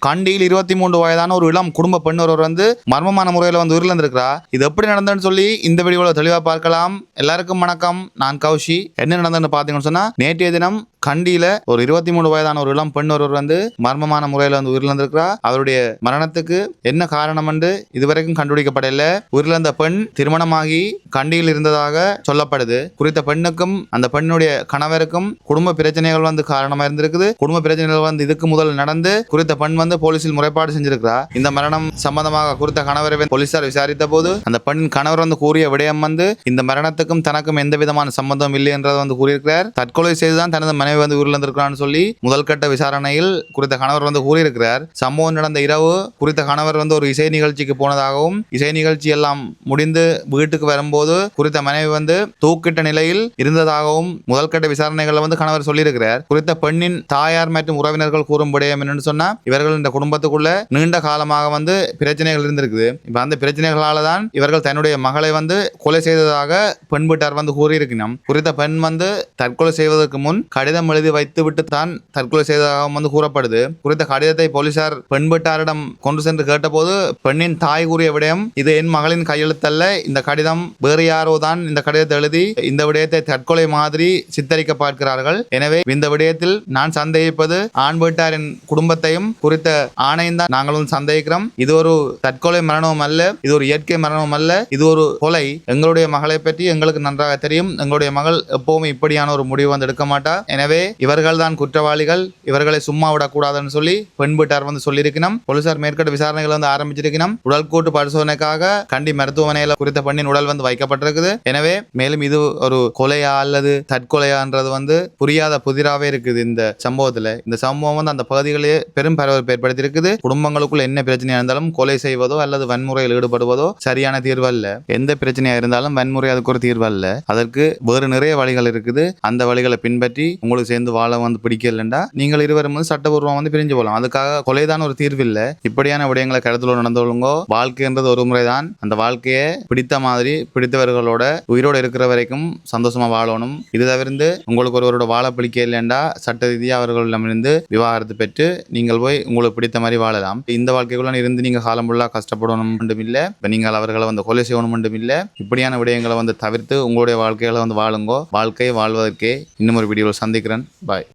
கண்டியில் 23 வயதான ஒரு இளம் குடும்ப பெண் ஒருவர் மர்மமான முறையில் உயிரிழந்திருக்கிறா. இது எப்படி நடந்ததுன்னு சொல்லி இந்த வீடியோவில் தெளிவா பார்க்கலாம். எல்லாருக்கும் வணக்கம், நான் கௌஷி. என்ன நடந்ததுன்னு பாத்தீங்கன்னு சொன்னா, நேற்றைய தினம் கண்டியில ஒரு 23 வயதான ஒரு இளம் பெண் ஒருவர் மர்மமான முறையில் உயிரிழந்திருக்கிறா. அவருடைய மரணத்துக்கு என்ன காரணம் என்று இதுவரைக்கும் கண்டுபிடிக்கப்படவில்லை. உயிரிழந்த பெண் திருமணமாகி கண்டியில் இருந்ததாக சொல்லப்படுது. குறித்த பெண்ணுக்கும் அந்த பெண்ணுடைய கணவருக்கும் குடும்ப பிரச்சனைகள் காரணமா இருந்திருக்குது. குடும்ப பிரச்சனைகள் இதுக்கு முதல் நடந்து குறித்த பெண் போலீசில் முறைப்பாடு செஞ்சிருக்கிறா. இந்த மரணம் சம்பந்தமாக குறித்த கணவரை போலீசார் விசாரித்த போது அந்த பெண் கணவர் கூறிய விடயம் இந்த மரணத்துக்கும் தனக்கும் எந்த விதமான சம்பந்தம் இல்லை என்றதை கூறியிருக்கிறார். தற்கொலை செய்துதான் தனது மனைவி உயிரிழந்திருக்கிறான்னு சொல்லி முதல் கட்ட விசாரணையில் குறித்த கணவர் கூறியிருக்கிறார். சம்பவம் நடந்த இரவு குறித்த கணவர் ஒரு இசை நிகழ்ச்சிக்கு போனதாகவும், இசை நிகழ்ச்சி எல்லாம் முடிந்து வீட்டுக்கு வரும்போது குறித்த மனைவி தூக்கிட்ட நிலையில் இருந்ததாகவும் முதல் கட்ட விசாரணைகள் கணவர் சொல்லியிருக்கிறார். குறித்த பெண்ணின் தாயார் மற்றும் உறவினர்கள் கூறும் விடயம் என்னன்னு சொன்னா, இவர்கள் இந்த குடும்பத்துக்குள்ள நீண்ட காலமாக பிரச்சனைகள் இருந்திருக்குது. இப்ப அந்த பிரச்சனைகளால தான் இவர்கள் தன்னுடைய மகளை கொலை செய்ததாக பெண் வீட்டார் கூறியிருக்கணும். குறித்த பெண் தற்கொலை செய்வதற்கு முன் கடிதம் எழுதி வைத்து விட்டு தான் தற்கொலை செய்ததாக கூறப்படுது. குறித்த கடிதத்தை போலீசார் பெண் வீட்டாரிடம் கொண்டு சென்று கேட்டபோது பெண்ணின் தாய் கூறிய விடயம், இது என் மகளின் கையெழுத்தல்ல, இந்த கடிதம் வேறு யாரோ தான் இந்த கடிதத்தை எழுதி இந்த விடயத்தை தற்கொலை மாதிரி சித்தரிக்க பார்க்கிறார்கள். எனவே இந்த விடயத்தில் நான் சந்தேகிப்பது ஆண் வீட்டாரின் குடும்பத்தையும் குறித்த ஆணையும் தான் நாங்களும் சந்தேகிக்கிறோம். இது ஒரு தற்கொலை மரணமும் அல்ல, இது ஒரு இயற்கை மரணமும் அல்ல, இது ஒரு கொலை. எங்களுடைய மகளை பற்றி எங்களுக்கு நன்றாக தெரியும். எங்களுடைய மகள் எப்பவுமே இப்படியான ஒரு முடிவு எடுக்க மாட்டா. எனவே இவர்கள் தான் குற்றவாளிகள், இவர்களை சும்மா விடக்கூடாதுன்னு சொல்லி பெண் வீட்டார் சொல்லியிருக்கணும். போலீசார் மேற்கொண்ட விசாரணைகள் ஆரம்பிச்சிருக்கணும். உடல் கூட்டு பரிசோதனைக்காக கண்டி மருத்துவமனையில் குறித்த பெண்ணின் உடல் வைக்கப்பட்டிருக்குது. எனவே மேலும் இது ஒரு கொலையா அல்லது தற்கொலையான்றது புரியாத புதிராவே இருக்குது. இந்த சம்பவத்துல இந்த சம்பவம் அந்த பகுதிகளே பெரும் பரபரப்பு ஏற்படுத்தி இருக்குது. குடும்பங்களுக்குள்ள என்ன பிரச்சனையா இருந்தாலும் கொலை செய்வதோ அல்லது வன்முறையில் ஈடுபடுவதோ சரியான தீர்வு அல்ல. எந்த பிரச்சனையா இருந்தாலும் வன்முறை அதுக்கு ஒரு தீர்வு அல்ல. அதற்கு வேறு நிறைய வழிகள் இருக்குது. அந்த வழிகளை பின்பற்றி உங்களுக்கு சேர்ந்து வாழ பிடிக்கலண்டா நீங்கள் இருவரும் சட்டபூர்வம் பிரிஞ்சு போகலாம். அதுக்காக கொலைதான் ஒரு தீர்வு இல்ல. இப்படியான விடயங்களை கருத்துல நடந்து கொள்ளுங்கோ. வாழ்க்கைன்றது ஒரு முறைதான். அந்த வாழ்க்கையை பிடித்த மாதிரி பிடித்தவர்களோட உயிரோடு இருக்கிற வரைக்கும் சந்தோஷமா வாழணும். இது தவிர்த்து உங்களுக்கு ஒருவரோட வாழ பிடிக்க இல்லைண்டா சட்ட ரீதியாக அவர்களிடமிருந்து விவாகரத்து பெற்று நீங்கள் போய் உங்களுக்கு பிடித்த மாதிரி வாழலாம். இந்த வாழ்க்கைக்குள்ள இருந்து நீங்க காலம் ஃபுல்லா கஷ்டப்படணும் மட்டும் இல்ல, நீங்கள் அவர்களை கொலை செய்யணும் மட்டும் இல்ல. இப்படியான விடயங்களை தவிர்த்து உங்களுடைய வாழ்க்கைகளை வாழுங்கோ. வாழ்க்கையை வாழ்வதற்கே இன்னும் ஒரு வீடியோவில் சந்திக்கிறேன். பாய்.